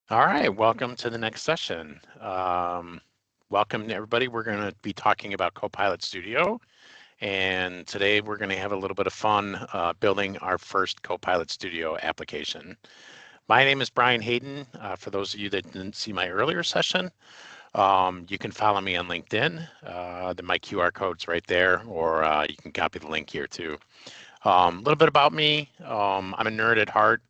All right, welcome to the next session. Welcome to everybody. We're going to be talking about Copilot Studio, and today we're going to have a little bit of fun building our first Copilot Studio application. My name is Brian Hayden. For those of you that didn't see my earlier session, you can follow me on LinkedIn. My QR code's right there, or you can copy the link here too. A little bit about me. I'm a nerd at heart.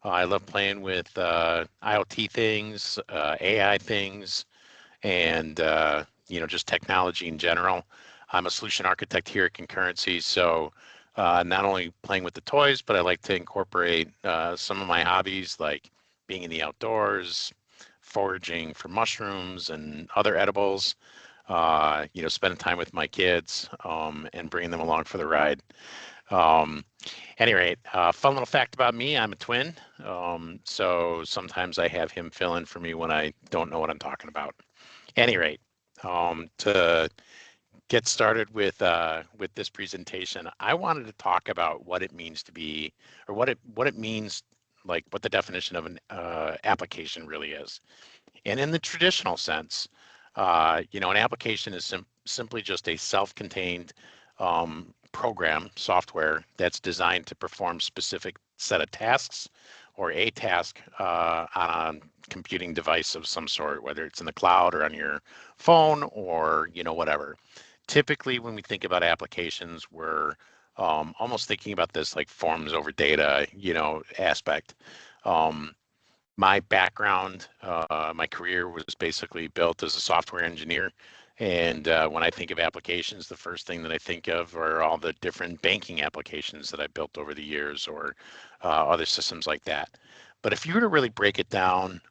I love playing with IoT things, AI things, and just technology in general. I'm a solution architect here at Concurrency, so not only playing with the toys, but I like to incorporate some of my hobbies like being in the outdoors, foraging for mushrooms and other edibles. Spending time with my kids and bringing them along for the ride. Um, any rate, fun little fact about me, I'm a twin. So sometimes I have him fill in for me when I don't know what I'm talking about. Any rate, to get started with this presentation, I wanted to talk about what it means to be, or what it means, like what the definition of an application really is. And in the traditional sense, an application is simply just a self-contained program, software that's designed to perform specific set of tasks or a task on a computing device of some sort, whether it's in the cloud or on your phone or whatever. Typically, when we think about applications, we're almost thinking about this like forms over data, aspect. Um, my background, my career was basically built as a software engineer. And when I think of applications, the first thing that I think of are all the different banking applications that I built over the years or other systems like that. But if you were to really break it down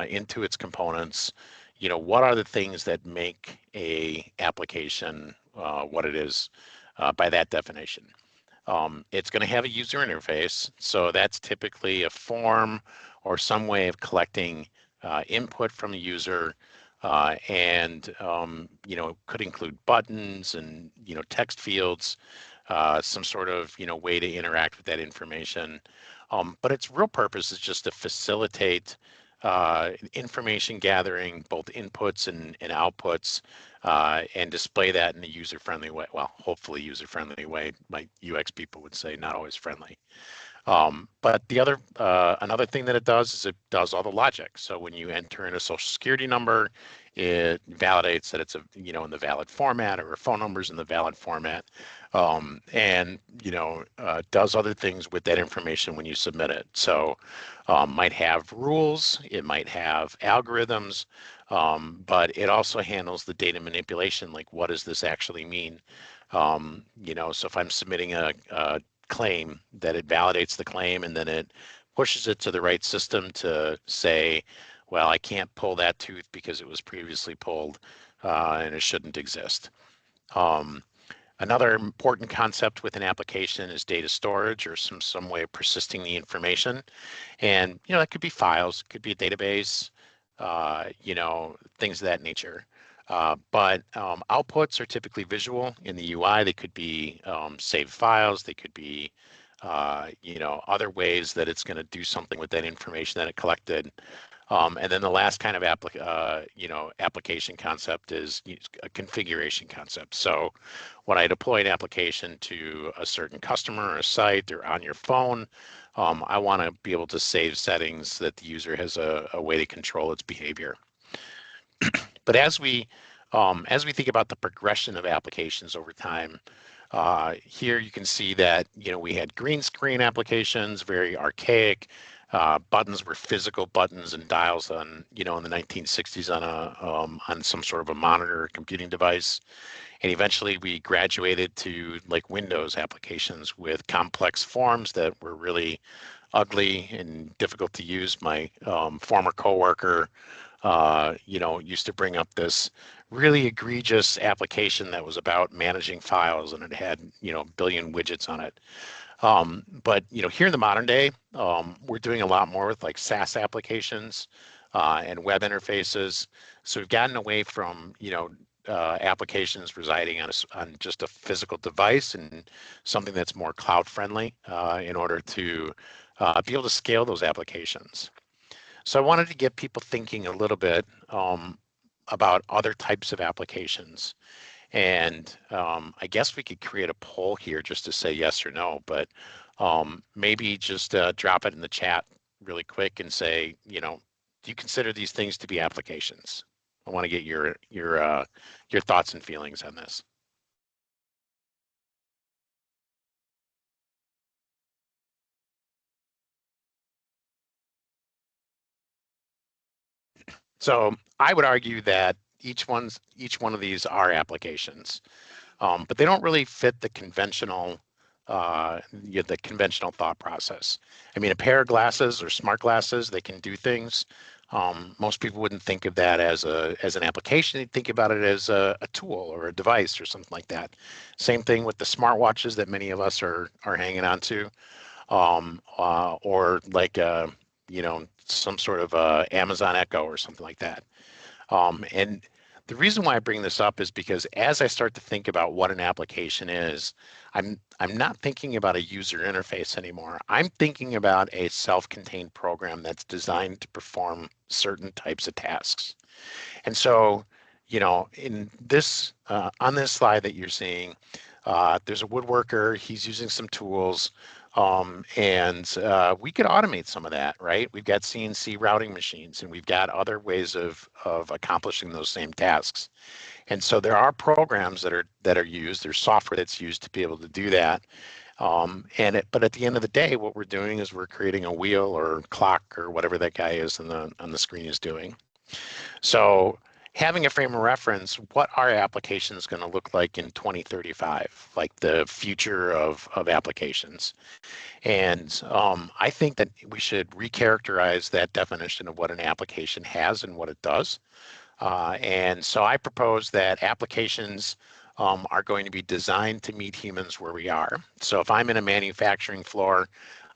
into its components, what are the things that make a application what it is by that definition? It's going to have a user interface, so that's typically a form or some way of collecting input from the user, and could include buttons and text fields, some sort of way to interact with that information. But its real purpose is just to facilitate information gathering, both inputs and outputs, and display that in a user-friendly way. Well, hopefully user-friendly way. My UX people would say not always friendly. But another thing that it does is it does all the logic. So when you enter in a social security number, it validates that it's in the valid format, or a phone number's in the valid format, and does other things with that information when you submit it. So might have rules, it might have algorithms, but it also handles the data manipulation, like what does this actually mean? So if I'm submitting a claim, that it validates the claim and then it pushes it to the right system to say, well, I can't pull that tooth because it was previously pulled and it shouldn't exist. Um, Another important concept with an application is data storage, or some way of persisting the information. And that could be files, could be a database, things of that nature. But outputs are typically visual in the UI. They could be saved files. They could be, other ways that it's going to do something with that information that it collected. And then the last kind of application concept is a configuration concept. So when I deploy an application to a certain customer or a site or on your phone, I want to be able to save settings that the user has a way to control its behavior. But as we think about the progression of applications over time, here you can see that we had green screen applications, very archaic. Buttons were physical buttons and dials in the 1960s on some sort of a monitor or computing device. And eventually we graduated to like Windows applications with complex forms that were really ugly and difficult to use. My former coworker, used to bring up this really egregious application that was about managing files, and it had, a billion widgets on it. But here in the modern day, we're doing a lot more with like SaaS applications and web interfaces. So we've gotten away from, applications residing on just a physical device, and something that's more cloud friendly in order to be able to scale those applications. So I wanted to get people thinking a little bit about other types of applications. And I guess we could create a poll here just to say yes or no, but maybe just drop it in the chat really quick and say, do you consider these things to be applications? I want to get your thoughts and feelings on this. So I would argue that each one of these are applications. But they don't really fit the conventional thought process. I mean, a pair of glasses or smart glasses, they can do things. Most people wouldn't think of that as an application. They'd think about it as a tool or a device or something like that. Same thing with the smartwatches that many of us are hanging on to, or like some sort of Amazon Echo or something like that. And the reason why I bring this up is because as I start to think about what an application is, I'm not thinking about a user interface anymore. I'm thinking about a self-contained program that's designed to perform certain types of tasks. And so, in this on this slide that you're seeing, there's a woodworker. He's using some tools, and we could automate some of that, right? We've got CNC routing machines, and we've got other ways of accomplishing those same tasks. And so there are programs that are used. There's software that's used to be able to do that. But at the end of the day, what we're doing is we're creating a wheel or clock or whatever that guy is on the screen is doing. So having a frame of reference, what are applications going to look like in 2035, like the future of applications? And I think that we should recharacterize that definition of what an application has and what it does. And so I propose that applications are going to be designed to meet humans where we are. So if I'm in a manufacturing floor,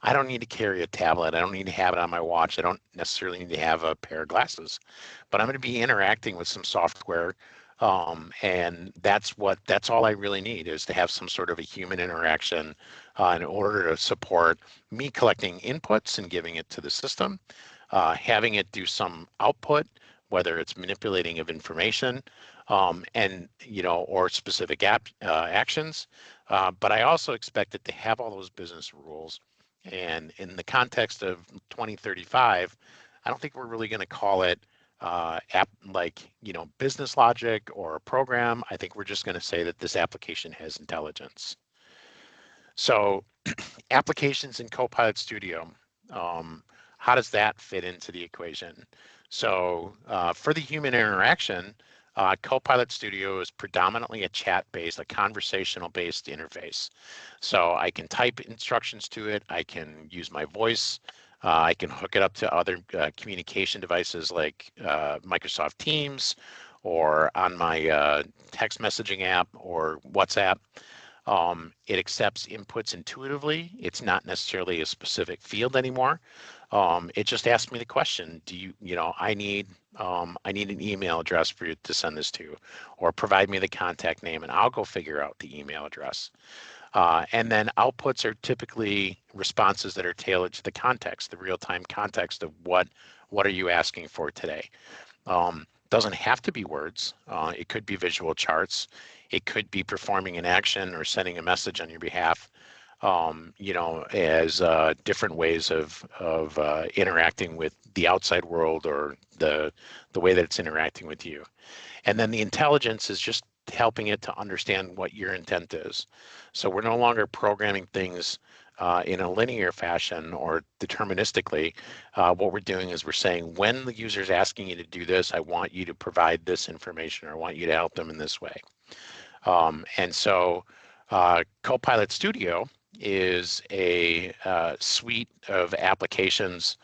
I don't need to carry a tablet. I don't need to have it on my watch. I don't necessarily need to have a pair of glasses, but I'm going to be interacting with some software. And that's all I really need is to have some sort of a human interaction in order to support me collecting inputs and giving it to the system, having it do some output, whether it's manipulating of information, or specific actions. But I also expect it to have all those business rules. And in the context of 2035, I don't think we're really going to call it business logic or a program. I think we're just going to say that this application has intelligence. So applications in Copilot Studio, how does that fit into the equation? So for the human interaction, Copilot Studio is predominantly a chat-based, a conversational-based interface. So I can type instructions to it. I can use my voice. I can hook it up to other communication devices like Microsoft Teams or on my text messaging app or WhatsApp. It accepts inputs intuitively. It's not necessarily a specific field anymore. It just asks me the question, I need an email address for you to send this to, or provide me the contact name and I'll go figure out the email address. And then outputs are typically responses that are tailored to the context, the real-time context of what are you asking for today. Doesn't have to be words. It could be visual charts. It could be performing an action or sending a message on your behalf, as different ways of interacting with the outside world or the way that it's interacting with you. And then the intelligence is just helping it to understand what your intent is. So we're no longer programming things in a linear fashion or deterministically. What we're doing is we're saying, when the user is asking you to do this, I want you to provide this information, or I want you to help them in this way. And so Copilot Studio is a suite of applications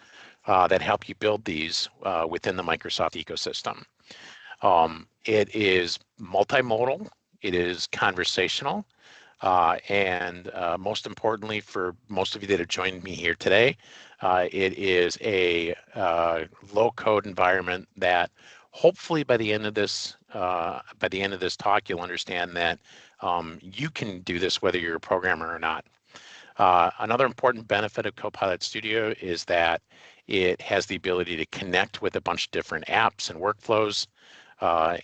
that help you build these within the Microsoft ecosystem. It is multimodal, it is conversational, and most importantly, for most of you that have joined me here today, it is a low-code environment that hopefully by the end of this talk, you'll understand that you can do this whether you're a programmer or not. Another important benefit of Copilot Studio is that It has the ability to connect with a bunch of different apps and workflows,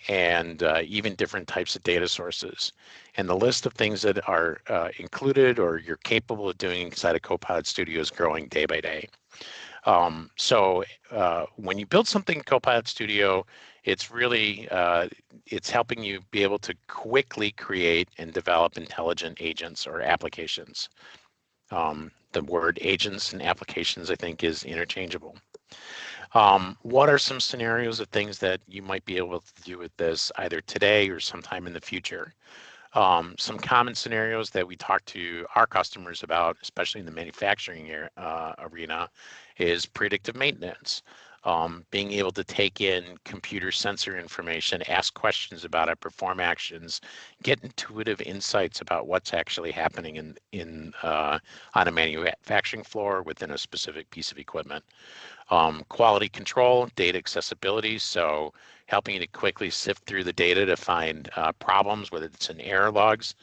and even different types of data sources. And the list of things that are included or you're capable of doing inside of Copilot Studio is growing day by day. So when you build something in Copilot Studio, it's really, it's helping you be able to quickly create and develop intelligent agents or applications. The word agents and applications, I think, is interchangeable. What are some scenarios of things that you might be able to do with this either today or sometime in the future? Some common scenarios that we talk to our customers about, especially in the manufacturing arena, is predictive maintenance. Being able to take in computer sensor information, ask questions about it, perform actions, get intuitive insights about what's actually happening on a manufacturing floor within a specific piece of equipment. Quality control, data accessibility, so helping you to quickly sift through the data to find problems, whether it's in error logs,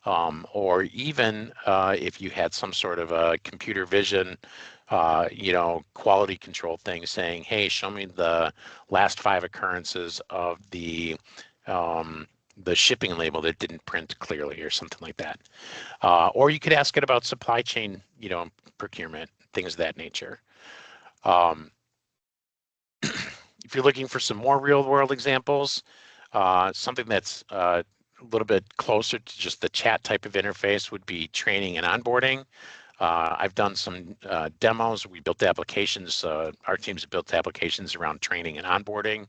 or even if you had some sort of a computer vision, quality control thing saying, hey, show me the last 5 occurrences of the shipping label that didn't print clearly or something like that. Or you could ask it about supply chain, procurement, things of that nature. If you're looking for some more real world examples, something that's a little bit closer to just the chat type of interface would be training and onboarding. I've done some demos. We built applications. Our teams have built applications around training and onboarding.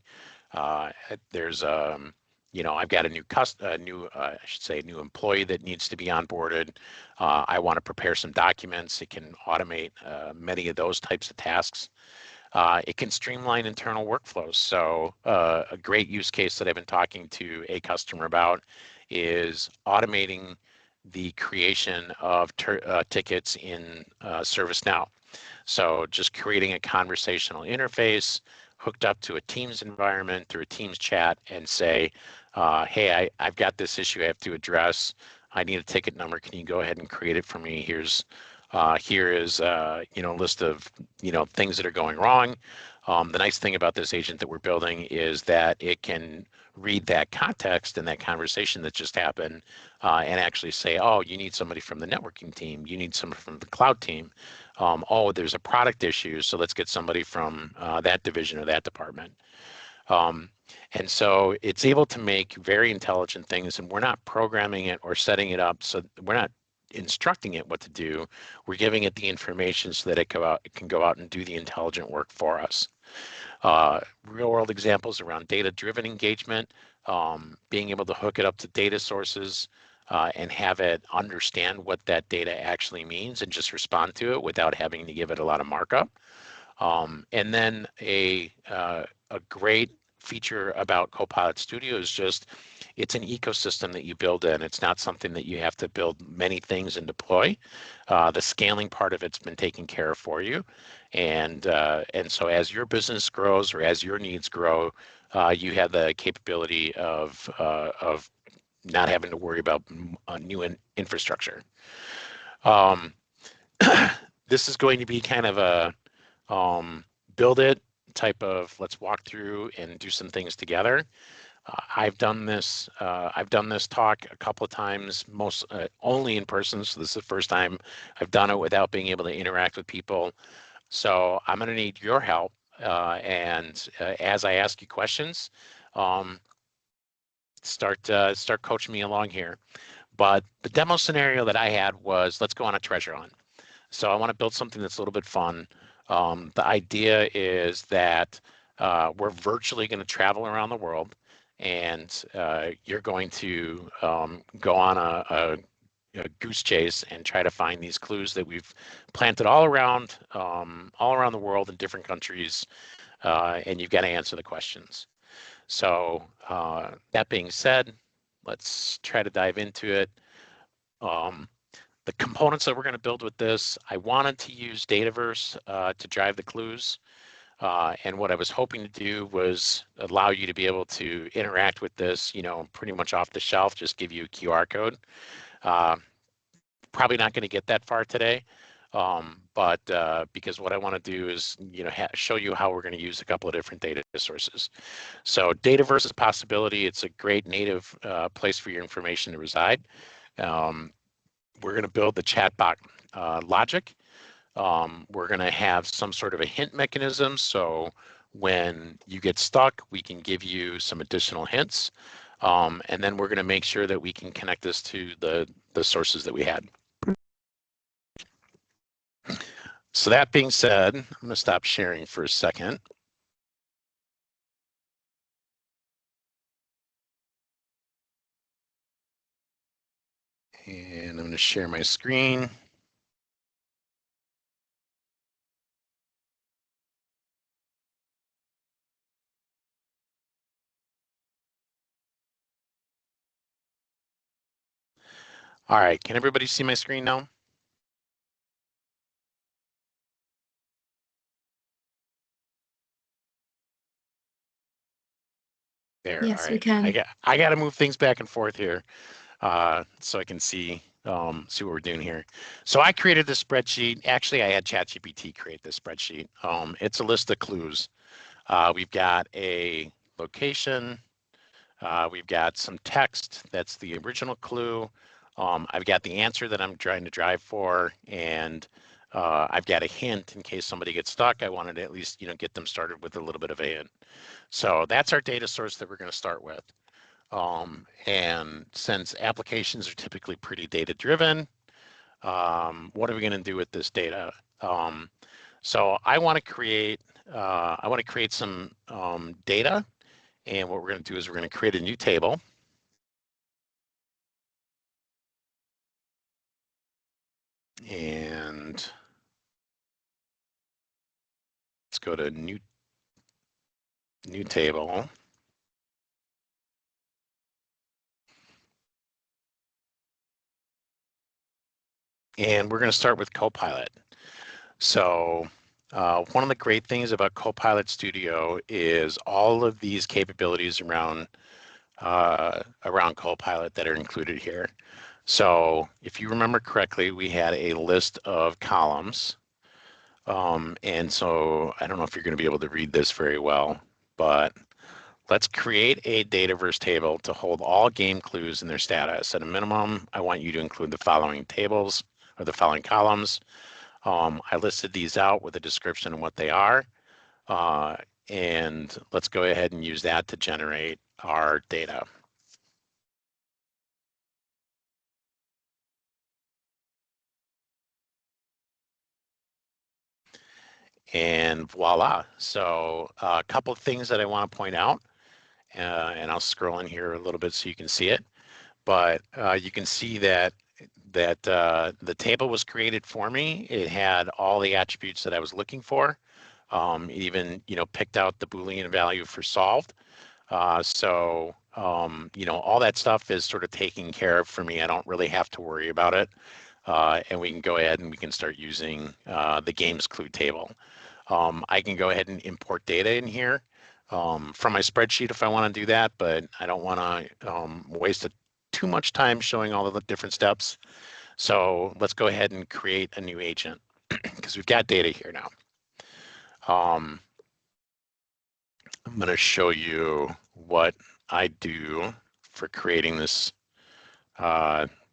There's I've got a new employee that needs to be onboarded. I want to prepare some documents. It can automate many of those types of tasks. It can streamline internal workflows. So a great use case that I've been talking to a customer about is automating the creation of tickets in ServiceNow. So just creating a conversational interface hooked up to a Teams environment through a Teams chat and say, hey, I've got this issue I have to address. I need a ticket number. Can you go ahead and create it for me? Here is a list of things that are going wrong. The nice thing about this agent that we're building is that it can read that context and that conversation that just happened and actually say, oh, you need somebody from the networking team. You need somebody from the cloud team. Oh, there's a product issue. So let's get somebody from that division or that department. And so it's able to make very intelligent things, and we're not programming it or setting it up. So we're not instructing it what to do. We're giving it the information so that it can go out and do the intelligent work for us. Real world examples around data-driven engagement, being able to hook it up to data sources and have it understand what that data actually means and just respond to it without having to give it a lot of markup. And then a great feature about Copilot Studio is just it's an ecosystem that you build in. It's not something that you have to build many things and deploy. The scaling part of it's been taken care of for you. And so as your business grows or as your needs grow, you have the capability of not having to worry about new infrastructure. This is going to be kind of a build it type of let's walk through and do some things together. I've done this talk a couple of times, most only in person. So this is the first time I've done it without being able to interact with people. So I'm going to need your help. And as I ask you questions, start coaching me along here. But the demo scenario that I had was let's go on a treasure hunt. So I want to build something that's a little bit fun. The idea is that we're virtually going to travel around the world, and you're going to go on a goose chase and try to find these clues that we've planted all around the world in different countries, and you've got to answer the questions. So that being said, let's try to dive into it. The components that we're going to build with this, I wanted to use Dataverse to drive the clues. And what I was hoping to do was allow you to be able to interact with this, pretty much off the shelf, just give you a QR code. Probably not going to get that far today. Because what I want to do is, show you how we're going to use a couple of different data sources. So data versus possibility, it's a great native place for your information to reside. We're going to build the chatbot logic. We're going to have some sort of a hint mechanism. So when you get stuck, we can give you some additional hints. And then we're going to make sure that we can connect this to the sources that we had. So that being said, I'm going to stop sharing for a second. And I'm going to share my screen. All right, can everybody see my screen now? There, Yes, all we right. can. I got to move things back and forth here so I can see what we're doing here. So I created this spreadsheet. Actually, I had ChatGPT create this spreadsheet. It's a list of clues. We've got a location. We've got some text. That's the original clue. I've got the answer that I'm trying to drive for, and I've got a hint in case somebody gets stuck. I wanted to at least, get them started with a little bit of a hint. So that's our data source that we're going to start with. And since applications are typically pretty data driven, what are we going to do with this data? So I want to create some data, and what we're going to do is we're going to create a new table. And let's go to new table. And we're going to start with Copilot. So one of the great things about Copilot Studio is all of these capabilities around Copilot that are included here. So if you remember correctly, we had a list of columns. And so I don't know if you're going to be able to read this very well, but let's create a Dataverse table to hold all game clues and their status. At a minimum, I want you to include the following tables or the following columns. I listed these out with a description of what they are. And let's go ahead and use that to generate our data. And voila. So a couple of things that I want to point out, and I'll scroll in here a little bit so you can see it. But you can see that the table was created for me. It had all the attributes that I was looking for. Even picked out the Boolean value for solved. So all that stuff is sort of taken care of for me. I don't really have to worry about it. And we can go ahead and we can start using the games clue table. I can go ahead and import data in here from my spreadsheet if I want to do that, but I don't want to waste too much time showing all of the different steps. So let's go ahead and create a new agent because we've got data here now. I'm going to show you what I do for creating this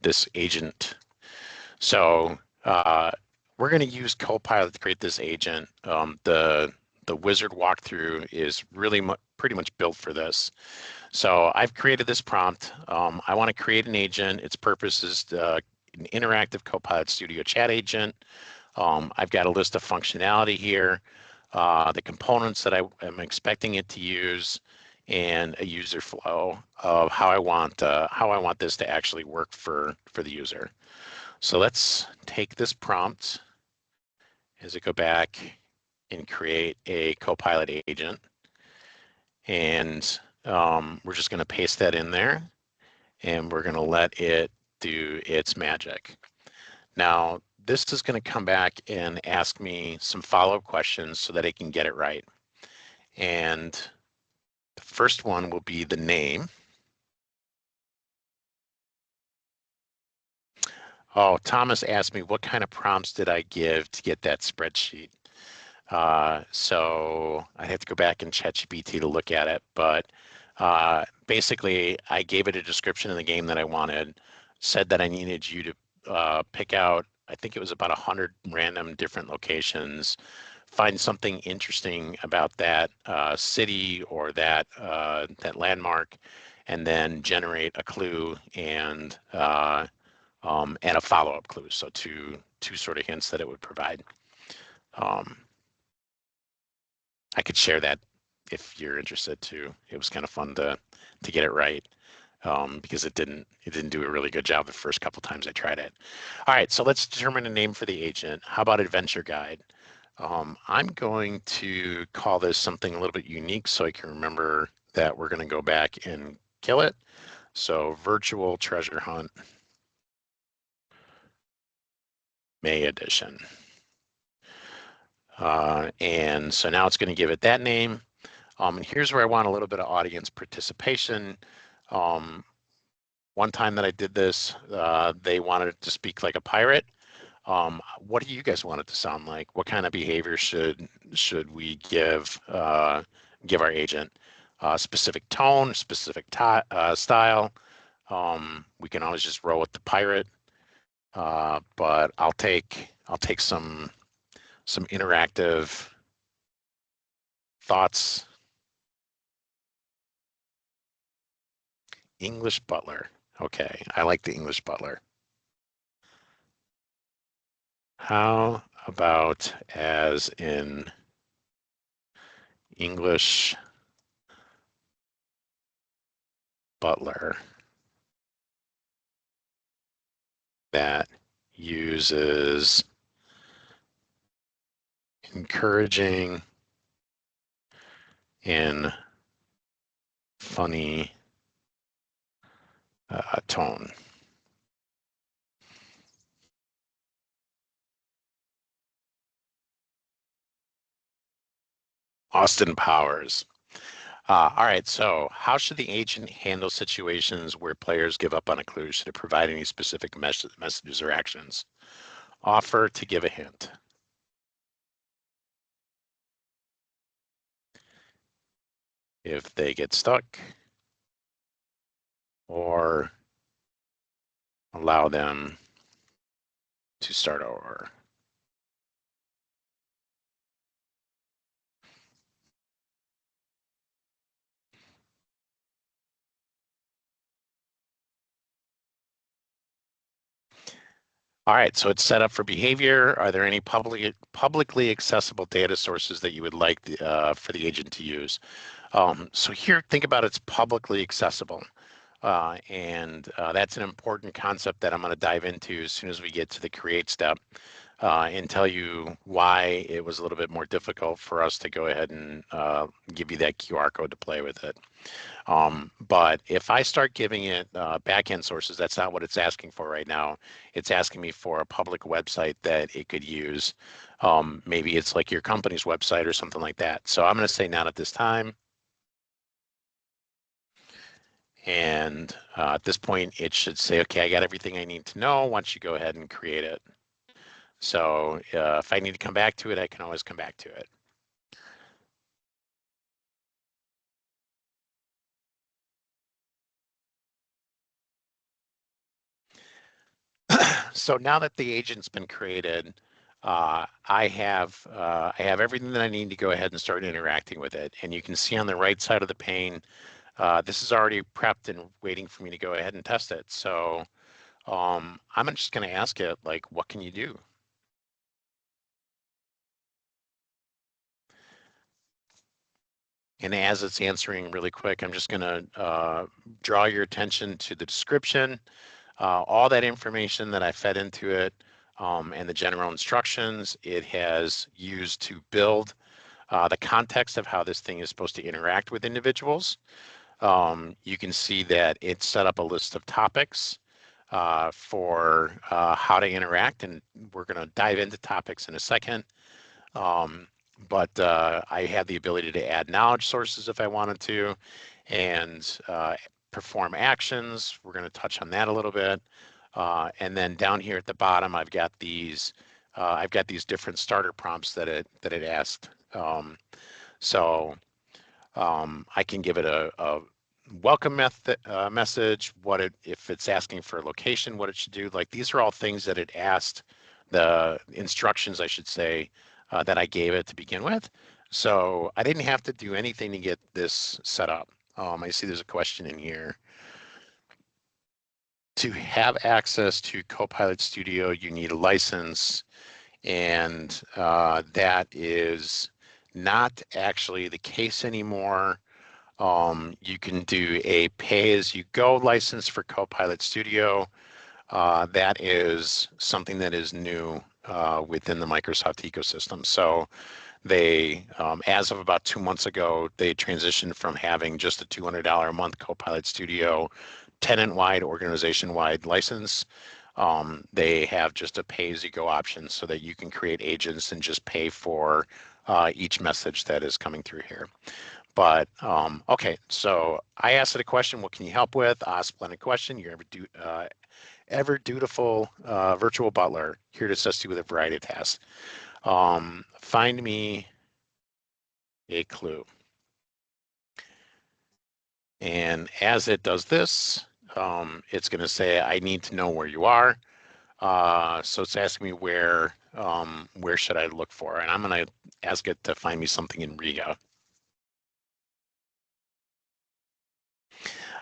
this agent. So we're going to use Copilot to create this agent. The wizard walkthrough is really pretty much built for this. So I've created this prompt. I want to create an agent. Its purpose is an interactive Copilot Studio chat agent. I've got a list of functionality here, the components that I am expecting it to use, and a user flow of how I want this to actually work for the user. So let's take this prompt as I go back and create a Copilot agent. And we're just going to paste that in there, and we're going to let it do its magic. Now, this is going to come back and ask me some follow-up questions so that it can get it right. And the first one will be the name. Oh, Thomas asked me what kind of prompts did I give to get that spreadsheet. So I have to go back and ChatGPT to look at it, but basically I gave it a description of the game that I wanted, said that I needed you to pick out, I think it was about 100 random different locations, find something interesting about that city or that landmark, and then generate a clue and a follow-up clue. So two sort of hints that it would provide. Um, I could share that if you're interested too. It was kind of fun to get it right because it didn't do a really good job the first couple times I tried it. All right, so let's determine a name for the agent. How about adventure guide? I'm going to call this something a little bit unique so I can remember that we're going to go back and kill it. So virtual treasure hunt, May edition. And so now it's going to give it that name. And here's where I want a little bit of audience participation. Um, one time that I did this, they wanted it to speak like a pirate. What do you guys want it to sound like? What kind of behavior should we give our agent? Specific tone, specific style. We can always just roll with the pirate, but I'll take some interactive thoughts. English butler. Okay, I like the English butler. How about as in English butler that uses encouraging and funny tone? Austin Powers. All right, so how should the agent handle situations where players give up on a clue? Should it provide any specific messages or actions? Offer to give a hint. If they get stuck, or allow them to start over. All right, so it's set up for behavior. Are there any publicly accessible data sources that you would like for the agent to use? So here, think about it's publicly accessible. And that's an important concept that I'm going to dive into as soon as we get to the create step and tell you why it was a little bit more difficult for us to go ahead and give you that QR code to play with it. But if I start giving it backend sources, that's not what it's asking for right now. It's asking me for a public website that it could use. Maybe it's like your company's website or something like that. So I'm going to say not at this time. And at this point, it should say, okay, I got everything I need to know. Once you go ahead and create it. So if I need to come back to it, I can always come back to it. So now that the agent's been created, I have everything that I need to go ahead and start interacting with it. And you can see on the right side of the pane, this is already prepped and waiting for me to go ahead and test it. So I'm just going to ask it, like, what can you do? And as it's answering really quick, I'm just going to draw your attention to the description, all that information that I fed into it, and the general instructions it has used to build the context of how this thing is supposed to interact with individuals. You can see that it's set up a list of topics for how to interact, and we're going to dive into topics in a second. But I have the ability to add knowledge sources if I wanted to, and perform actions. We're going to touch on that a little bit. And then down here at the bottom, I've got these different starter prompts that it asked. I can give it a welcome message, if it's asking for a location, what it should do. Like these are all things that it asked, the instructions, I should say, that I gave it to begin with. So I didn't have to do anything to get this set up. I see there's a question in here. To have access to Copilot Studio, you need a license, and that is not actually the case anymore. You can do a pay-as-you-go license for Copilot Studio. That is something that is new within the Microsoft ecosystem. So they, as of about 2 months ago, they transitioned from having just a $200 a month Copilot Studio tenant-wide, organization-wide license. They have just a pay-as-you-go option so that you can create agents and just pay for each message that is coming through here. But okay, so I asked it a question. What can you help with? Splendid question. You're ever dutiful virtual butler, here to assist you with a variety of tasks. Find me a clue. And as it does this, it's going to say, I need to know where you are. So it's asking me where should I look for? And I'm going to ask it to find me something in Riga.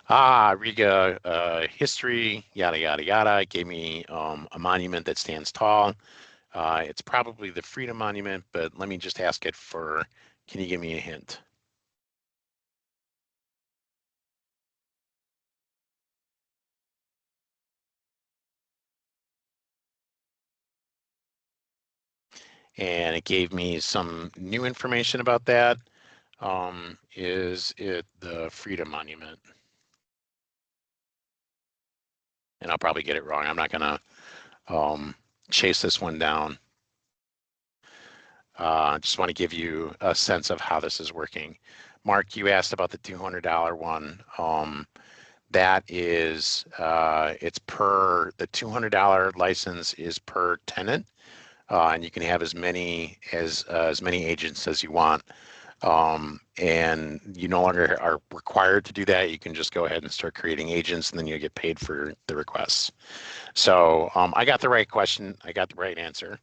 Riga history, yada, yada, yada. It gave me a monument that stands tall. It's probably the Freedom Monument, but let me just ask it for, can you give me a hint? And it gave me some new information about that. Is it the Freedom Monument? And I'll probably get it wrong. I'm not gonna chase this one down. Just want to give you a sense of how this is working. Mark, you asked about the $200 one. That is, it's per, the $200 license is per tenant, and you can have as many agents as you want. And you no longer are required to do that. You can just go ahead and start creating agents, and then you get paid for the requests. So I got the right question. I got the right answer.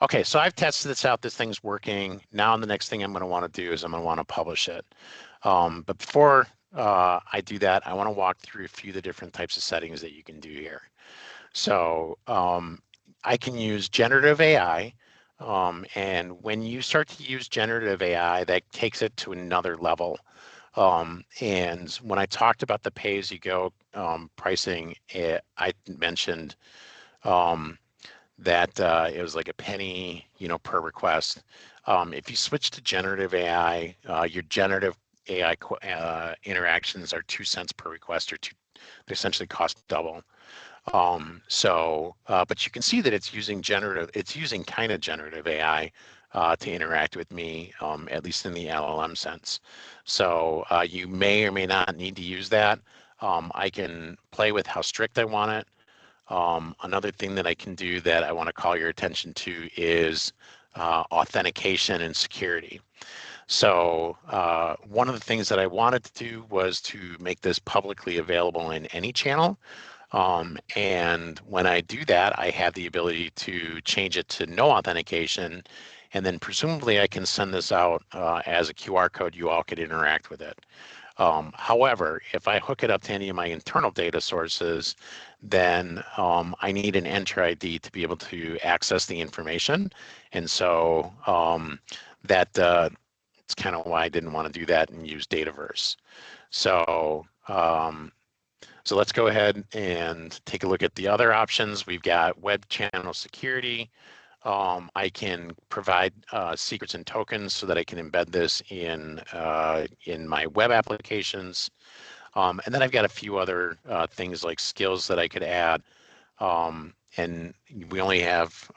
Okay, so I've tested this out. This thing's working. Now the next thing I'm going to want to do is I'm going to want to publish it. But before I do that, I want to walk through a few of the different types of settings that you can do here. So I can use generative AI. And when you start to use generative AI, that takes it to another level. And when I talked about the pay-as-you-go pricing, I mentioned that it was like a penny, per request. If you switch to generative AI, your generative AI interactions are 2 cents per request, or they essentially cost double. But you can see that it's using kind of generative AI to interact with me, at least in the LLM sense. So you may or may not need to use that. I can play with how strict I want it. Another thing that I can do that I want to call your attention to is authentication and security. So one of the things that I wanted to do was to make this publicly available in any channel. And when I do that, I have the ability to change it to no authentication. And then presumably I can send this out as a QR code. You all could interact with it. However, if I hook it up to any of my internal data sources, then I need an Enter ID to be able to access the information. And so it's kind of why I didn't want to do that and use Dataverse. So let's go ahead and take a look at the other options. We've got web channel security. I can provide secrets and tokens so that I can embed this in my web applications. And then I've got a few other things like skills that I could add. And we only have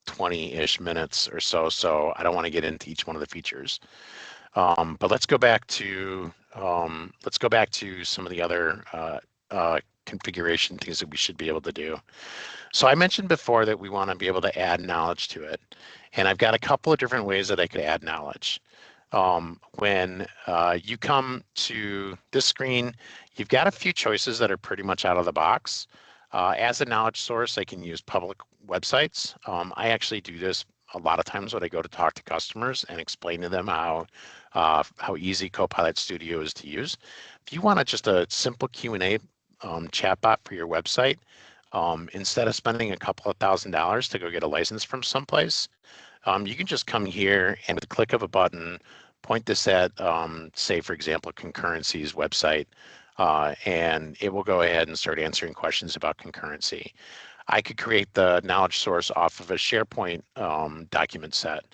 20-ish minutes or so, so I don't want to get into each one of the features. But let's go back to some of the other configuration things that we should be able to do. So I mentioned before that we want to be able to add knowledge to it. And I've got a couple of different ways that I could add knowledge. When you come to this screen, you've got a few choices that are pretty much out of the box. As a knowledge source, I can use public websites. I actually do this a lot of times when I go to talk to customers and explain to them how easy Copilot Studio is to use. If you want just a simple Q&A chatbot for your website, instead of spending a couple of $1,000s to go get a license from someplace, you can just come here and with the click of a button, point this at, say, for example, Concurrency's website, and it will go ahead and start answering questions about concurrency. I could create the knowledge source off of a SharePoint document set.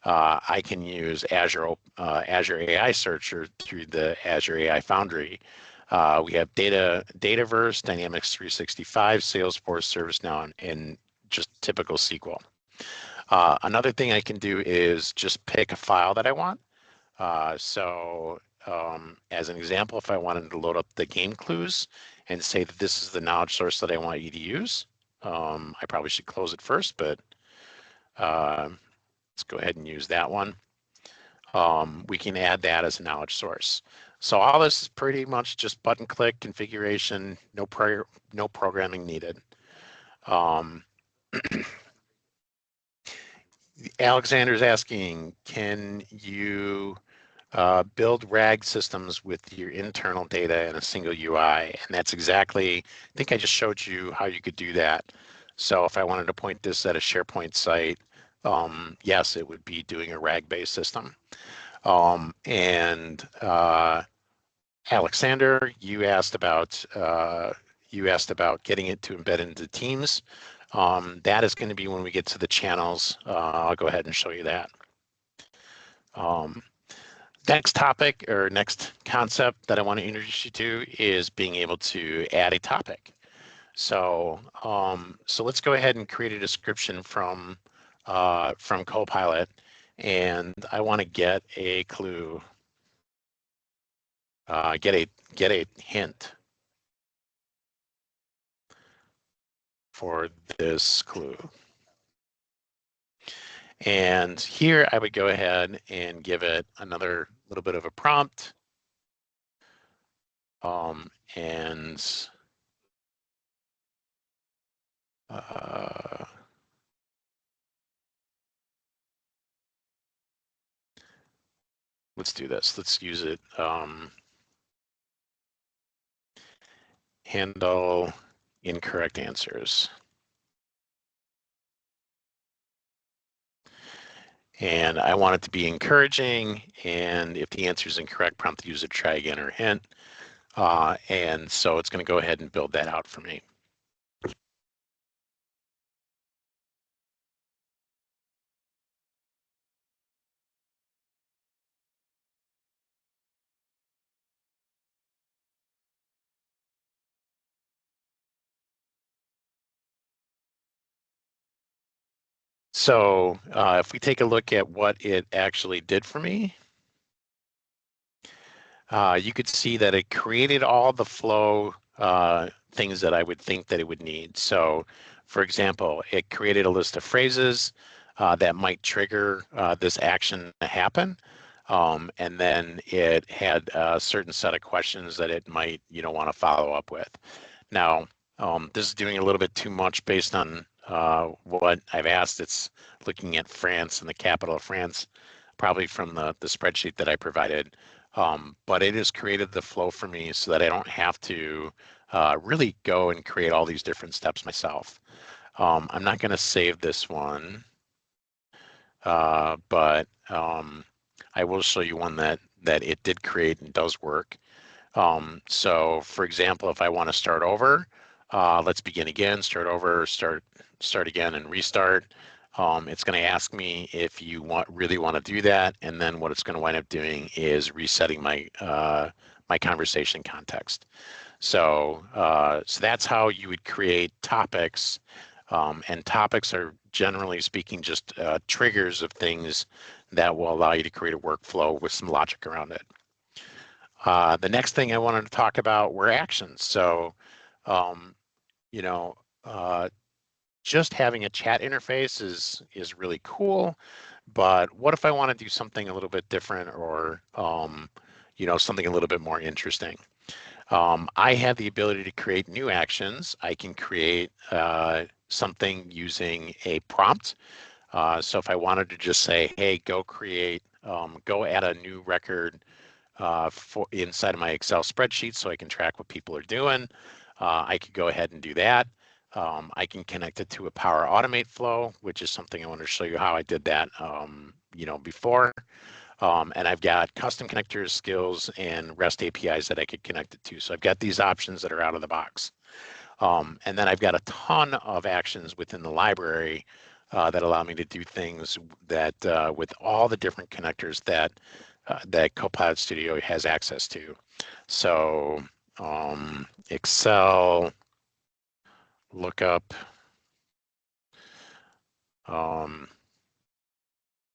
I can use Azure AI Searcher through the Azure AI Foundry. We have Dataverse, Dynamics 365, Salesforce, ServiceNow, and just typical SQL. Another thing I can do is just pick a file that I want. As an example, if I wanted to load up the game clues and say that this is the knowledge source that I want you to use, I probably should close it first, but let's go ahead and use that one. We can add that as a knowledge source. So all this is pretty much just button click configuration, no programming needed. Alexander's asking, can you build RAG systems with your internal data in a single UI? And that's exactly, I think I just showed you how you could do that. So if I wanted to point this at a SharePoint site, yes, it would be doing a RAG-based system. Alexander, you asked about getting it to embed into Teams. That is going to be when we get to the channels. I'll go ahead and show you that. Next topic or next concept that I want to introduce you to is being able to add a topic. So let's go ahead and create a description from Copilot, and I want to get a clue, get a hint for this clue. And here I would go ahead and give it another little bit of a prompt. Let's do this. Let's use it. Handle incorrect answers. And I want it to be encouraging. And if the answer is incorrect, prompt the user to try again or hint. And so it's going to go ahead and build that out for me. So if we take a look at what it actually did for me, you could see that it created all the flow things that I would think that it would need. So for example, it created a list of phrases that might trigger this action to happen. And then it had a certain set of questions that it might, want to follow up with. Now, this is doing a little bit too much based on what I've asked. It's looking at France and the capital of France, probably from the spreadsheet that I provided. But it has created the flow for me so that I don't have to really go and create all these different steps myself. I'm not going to save this one, but I will show you one that it did create and does work. So for example, if I want to start over, let's begin again, start over, start again and restart. It's going to ask me if you really want to do that, and then what it's going to wind up doing is resetting my my conversation context. So that's how you would create topics, and topics are generally speaking just triggers of things that will allow you to create a workflow with some logic around it. The next thing I wanted to talk about were actions. So um, you know, just having a chat interface is really cool, but what if I want to do something a little bit different or something a little bit more interesting? I have the ability to create new actions. I can create something using a prompt. So if I wanted to just say, hey, go add a new record for inside of my Excel spreadsheet so I can track what people are doing. I could go ahead and do that. I can connect it to a Power Automate flow, which is something I want to show you how I did that, before. And I've got custom connectors, skills, and REST APIs that I could connect it to. So I've got these options that are out of the box. And then I've got a ton of actions within the library that allow me to do things that with all the different connectors that Copilot Studio has access to. So Excel, lookup, um,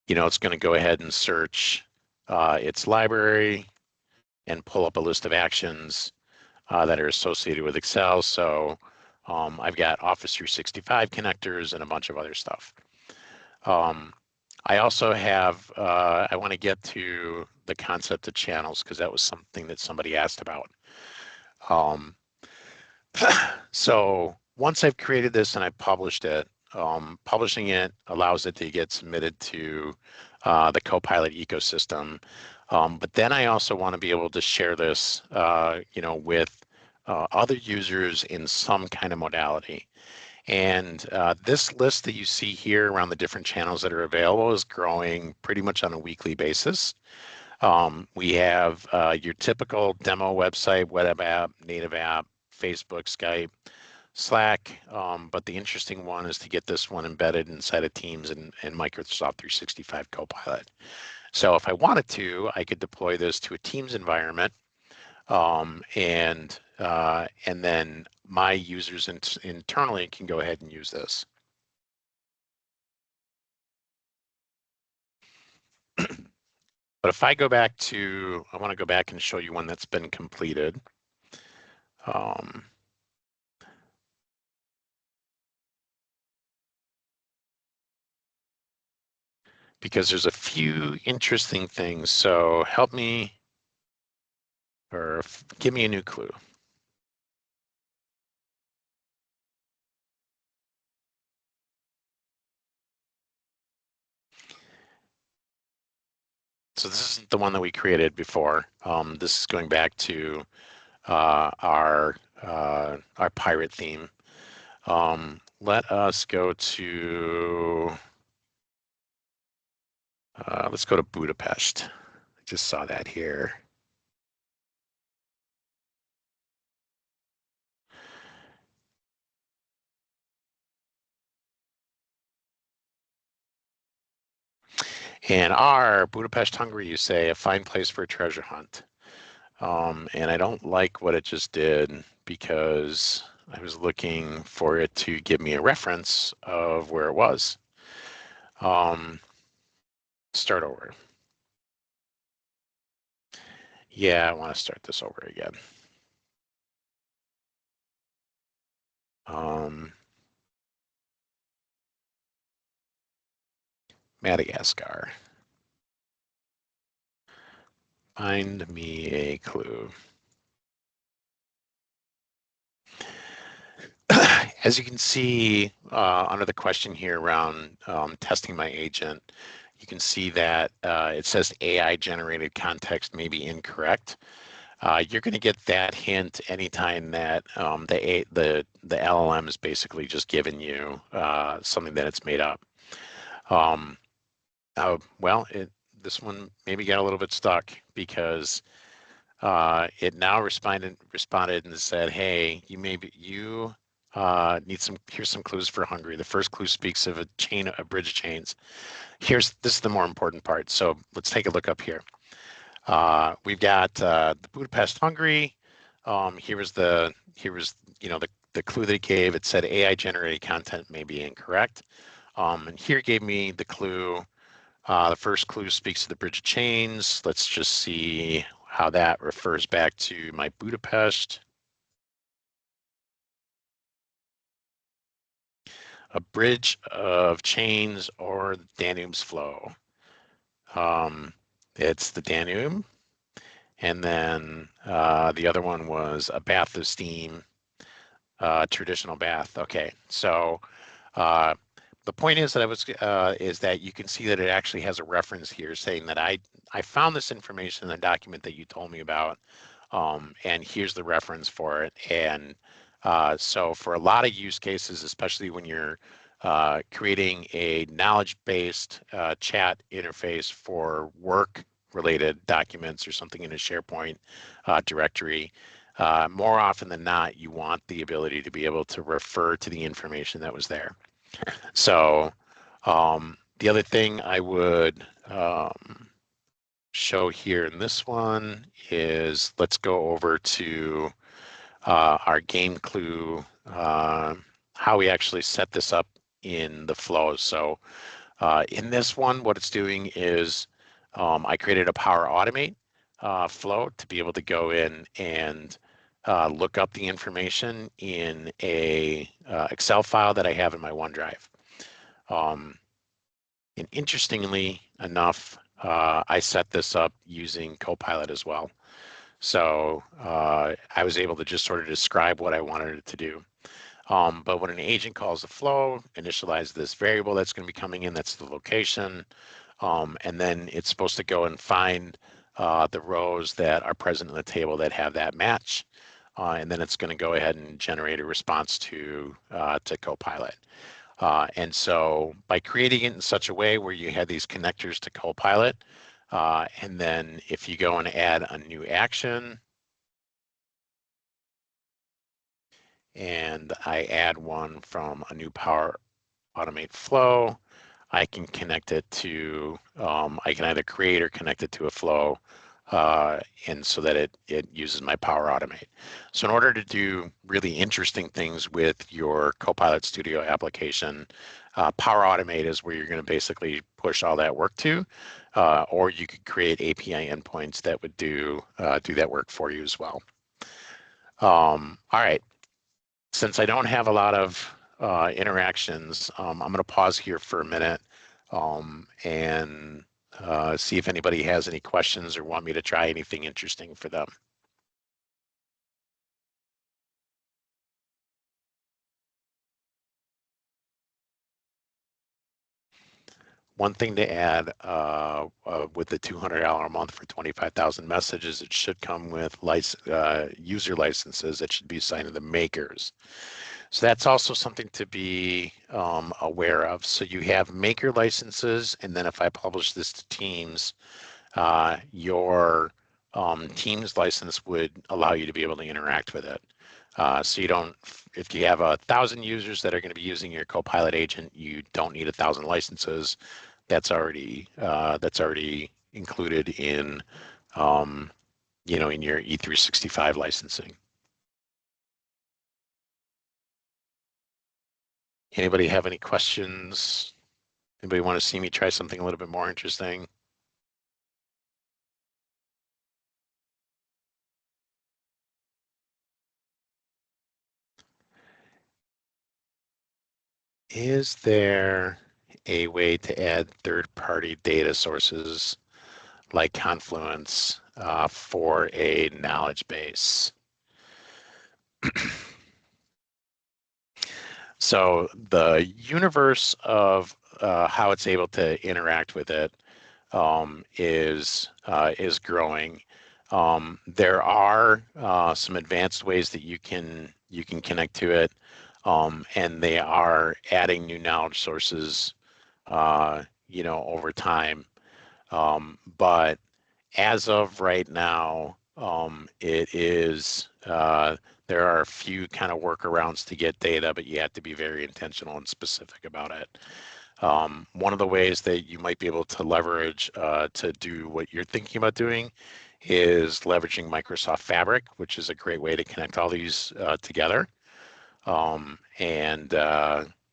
it's going to go ahead and search its library and pull up a list of actions that are associated with Excel. So I've got Office 365 connectors and a bunch of other stuff. I also have, I want to get to the concept of channels because that was something that somebody asked about. Um, so once I've created this and I published it, publishing it allows it to get submitted to the Copilot ecosystem. But then I also want to be able to share this, with other users in some kind of modality. And this list that you see here around the different channels that are available is growing pretty much on a weekly basis. We have your typical demo website, web app, native app, Facebook, Skype, Slack, but the interesting one is to get this one embedded inside of Teams and Microsoft 365 Copilot. So if I wanted to, I could deploy this to a Teams environment, and then my users internally can go ahead and use this. But if I go back to, I want to go back and show you one that's been completed. Because there's a few interesting things. So help me, or give me a new clue. So this isn't the one that we created before. This is going back to our pirate theme. Let us go to, let's go to Budapest. I just saw that here. And R, Budapest, Hungary, you say, a fine place for a treasure hunt. And I don't like what it just did because I was looking for it to give me a reference of where it was. Start over. Yeah, I want to start this over again. Madagascar. Find me a clue. As you can see under the question here around testing my agent, you can see that it says AI generated context may be incorrect. You're going to get that hint anytime that the LLM is basically just giving you something that it's made up. Well, this one maybe got a little bit stuck because it now responded and said, "Hey, you need some. Here's some clues for Hungary. The first clue speaks of a bridge of chains. This is the more important part. So let's take a look up here. We've got the Budapest, Hungary. Here was the clue that it gave. It said AI generated content may be incorrect. And here it gave me the clue. The first clue speaks to the bridge of chains. Let's just see how that refers back to my Budapest. a bridge of chains or Danube's flow. It's the Danube. And then the other one was a bath of steam, traditional bath. Okay, so uh, the point is that is that you can see that it actually has a reference here saying that I found this information in the document that you told me about, and here's the reference for it. And so for a lot of use cases, especially when you're creating a knowledge-based chat interface for work-related documents or something in a SharePoint directory, more often than not, you want the ability to be able to refer to the information that was there. So the other thing I would show here in this one is, let's go over to our game clue, how we actually set this up in the flow. So in this one, what it's doing is I created a Power Automate flow to be able to go in and look up the information in a Excel file that I have in my OneDrive. And interestingly enough, I set this up using Copilot as well. So I was able to just sort of describe what I wanted it to do. But when an agent calls the flow, initialize this variable that's going to be coming in, that's the location. And then it's supposed to go and find the rows that are present in the table that have that match. And then it's going to go ahead and generate a response to Copilot. And so by creating it in such a way where you have these connectors to Copilot, and then if you go and add a new action, and I add one from a new Power Automate flow, I can connect it to, I can either create or connect it to a flow, and so that it uses my Power Automate. So in order to do really interesting things with your Copilot Studio application, Power Automate is where you're going to basically push all that work to, or you could create API endpoints that would do that work for you as well. All right. Since I don't have a lot of interactions, I'm going to pause here for a minute and see if anybody has any questions or want me to try anything interesting for them. One thing to add with the $200 a month for 25,000 messages, it should come with user licenses that should be assigned to the makers. So that's also something to be aware of. So you have maker licenses, and then if I publish this to Teams, your Teams license would allow you to be able to interact with it. So you don't, if you have 1,000 users that are going to be using your Copilot agent, you don't need 1,000 licenses. That's already included in, in your E365 licensing. Anybody have any questions? Anybody want to see me try something a little bit more interesting? Is there a way to add third-party data sources like Confluence for a knowledge base? So the universe of how it's able to interact with it is growing. There are some advanced ways that you can connect to it, and they are adding new knowledge sources, over time. But as of right now, it is there are a few kind of workarounds to get data, but you have to be very intentional and specific about it. One of the ways that you might be able to leverage to do what you're thinking about doing is leveraging Microsoft Fabric, which is a great way to connect all these together. And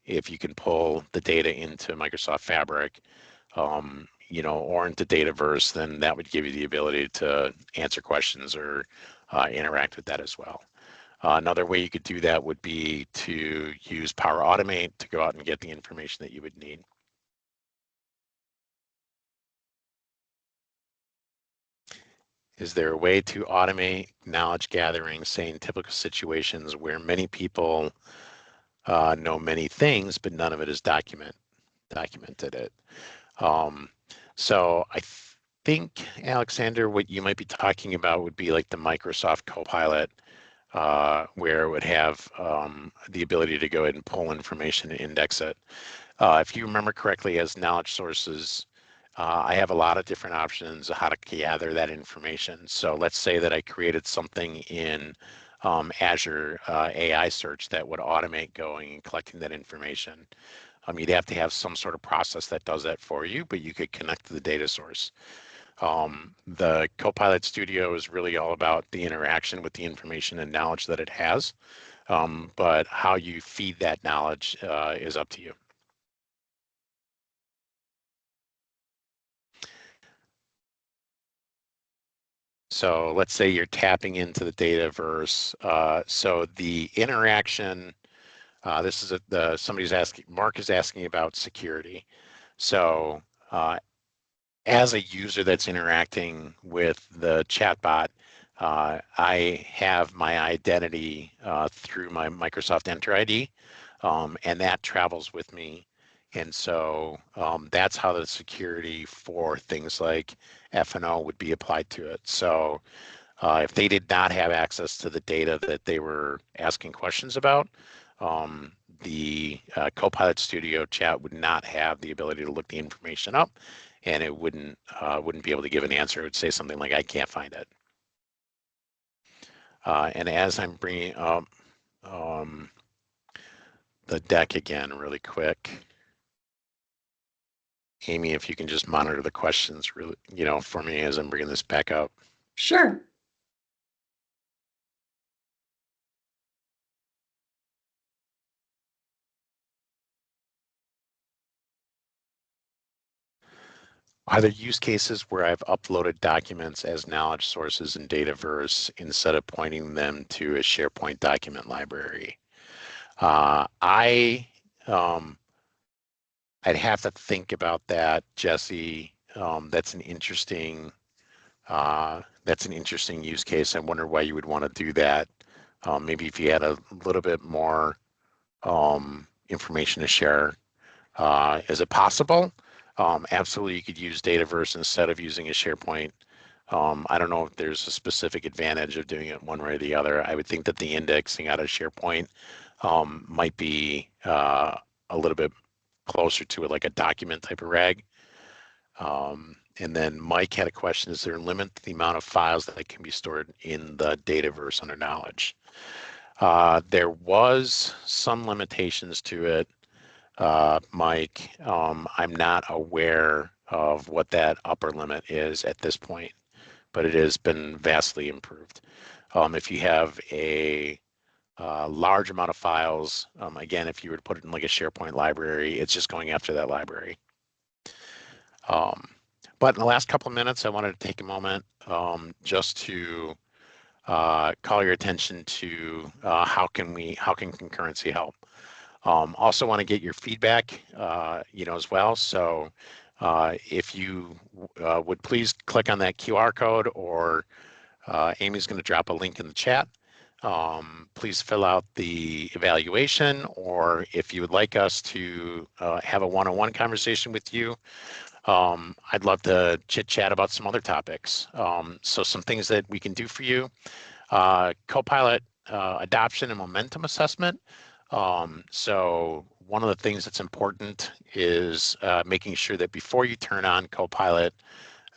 if you can pull the data into Microsoft Fabric, or into Dataverse, then that would give you the ability to answer questions or interact with that as well. Another way you could do that would be to use Power Automate to go out and get the information that you would need. Is there a way to automate knowledge gathering, say in typical situations where many people know many things, but none of it is documented it? So I think, Alexander, what you might be talking about would be like the Microsoft Copilot, where it would have the ability to go ahead and pull information and index it. If you remember correctly, as knowledge sources, I have a lot of different options of how to gather that information. So let's say that I created something in Azure AI search that would automate going and collecting that information. You'd have to have some sort of process that does that for you, but you could connect to the data source. The Copilot Studio is really all about the interaction with the information and knowledge that it has, but how you feed that knowledge is up to you. So let's say you're tapping into the Dataverse. So the interaction, this is somebody's asking, Mark is asking about security. So as a user that's interacting with the chatbot, I have my identity through my Microsoft Enter ID, and that travels with me. And so that's how the security for things like F&O would be applied to it. So if they did not have access to the data that they were asking questions about, the Copilot Studio chat would not have the ability to look the information up, and it wouldn't be able to give an answer. It would say something like, "I can't find it." And as I'm bringing up the deck again really quick, Amy, if you can just monitor the questions really, for me as I'm bringing this back up. Sure. Are there use cases where I've uploaded documents as knowledge sources in Dataverse instead of pointing them to a SharePoint document library? I'd have to think about that, Jesse. That's an interesting use case. I wonder why you would want to do that. Maybe if you had a little bit more information to share. Is it possible? Absolutely, you could use Dataverse instead of using a SharePoint. I don't know if there's a specific advantage of doing it one way or the other. I would think that the indexing out of SharePoint might be a little bit closer to it, like a document type of rag. And then Mike had a question, is there a limit to the amount of files that can be stored in the Dataverse under knowledge? There was some limitations to it, Mike. I'm not aware of what that upper limit is at this point, but it has been vastly improved. If you have a large amount of files, again, if you were to put it in like a SharePoint library, it's just going after that library. But in the last couple of minutes, I wanted to take a moment just to call your attention to how can concurrency help. Also want to get your feedback, as well. So if you would please click on that QR code, or Amy's going to drop a link in the chat. Please fill out the evaluation, or if you would like us to have a one-on-one conversation with you, I'd love to chit chat about some other topics. So some things that we can do for you, Copilot adoption and momentum assessment. So one of the things that's important is making sure that before you turn on Copilot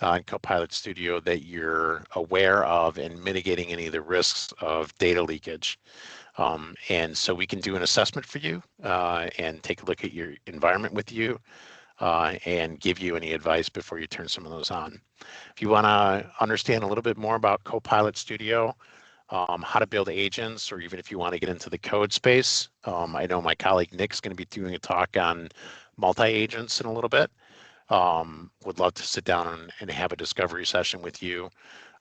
and Copilot Studio, that you're aware of and mitigating any of the risks of data leakage. And so we can do an assessment for you and take a look at your environment with you and give you any advice before you turn some of those on. If you want to understand a little bit more about Copilot Studio, how to build agents, or even if you want to get into the code space, I know my colleague Nick's going to be doing a talk on multi-agents in a little bit. Would love to sit down and have a discovery session with you.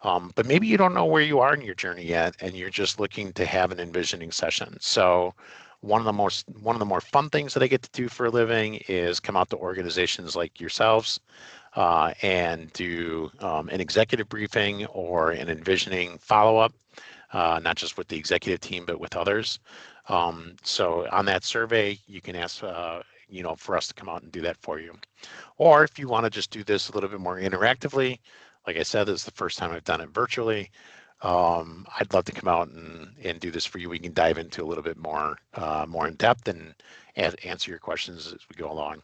But maybe you don't know where you are in your journey yet, and you're just looking to have an envisioning session. So one of the more fun things that I get to do for a living is come out to organizations like yourselves and do an executive briefing or an envisioning follow-up, not just with the executive team, but with others. So on that survey, you can ask, for us to come out and do that for you. Or if you want to just do this a little bit more interactively, like I said, this is the first time I've done it virtually. I'd love to come out and do this for you. We can dive into a little bit more in depth and answer your questions as we go along.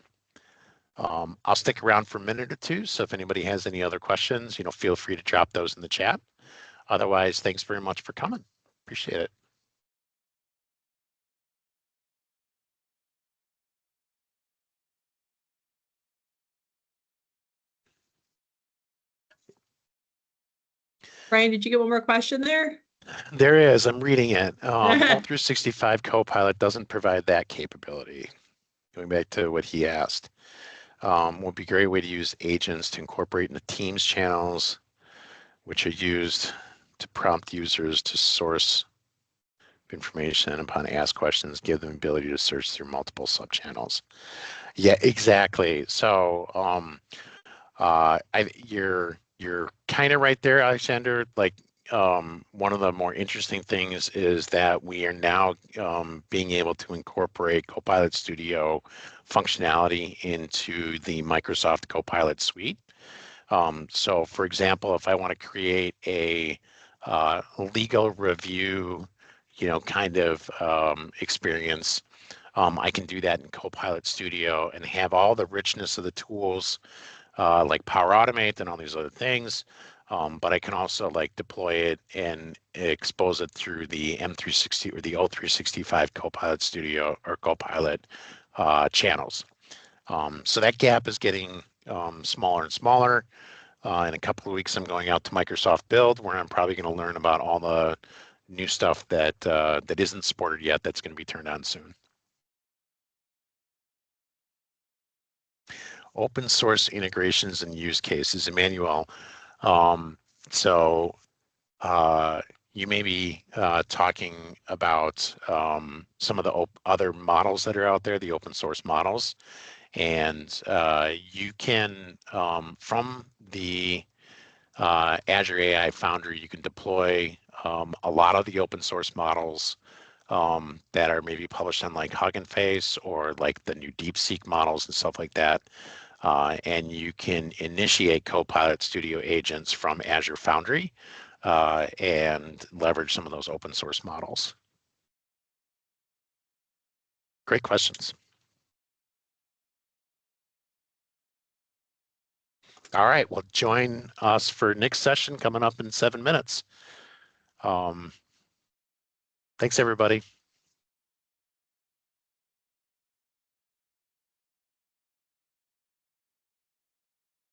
I'll stick around for a minute or two. So if anybody has any other questions, feel free to drop those in the chat. Otherwise, thanks very much for coming. Appreciate it. Brian, did you get one more question there? There is. I'm reading it. O365 Copilot doesn't provide that capability. Going back to what he asked. Would be a great way to use agents to incorporate into Teams channels, which are used to prompt users to source information upon ask questions, give them the ability to search through multiple subchannels. Yeah, exactly. So you're kind of right there, Alexander. Like one of the more interesting things is that we are now being able to incorporate Copilot Studio functionality into the Microsoft Copilot suite. So for example, if I want to create a legal review, kind of experience, I can do that in Copilot Studio and have all the richness of the tools like Power Automate and all these other things. But I can also like deploy it and expose it through the M360 or the O365 Copilot Studio or Copilot channels. So that gap is getting smaller and smaller. In a couple of weeks, I'm going out to Microsoft Build, where I'm probably going to learn about all the new stuff that that isn't supported yet. That's going to be turned on soon. Open source integrations and use cases, Emmanuel. So you may be talking about some of the other models that are out there, the open source models, and you can from the Azure AI Foundry, you can deploy a lot of the open source models that are maybe published on like Hugging Face or like the new DeepSeek models and stuff like that. And you can initiate Copilot Studio agents from Azure Foundry and leverage some of those open source models. Great questions. All right, well, join us for next session coming up in 7 minutes. Thanks, everybody.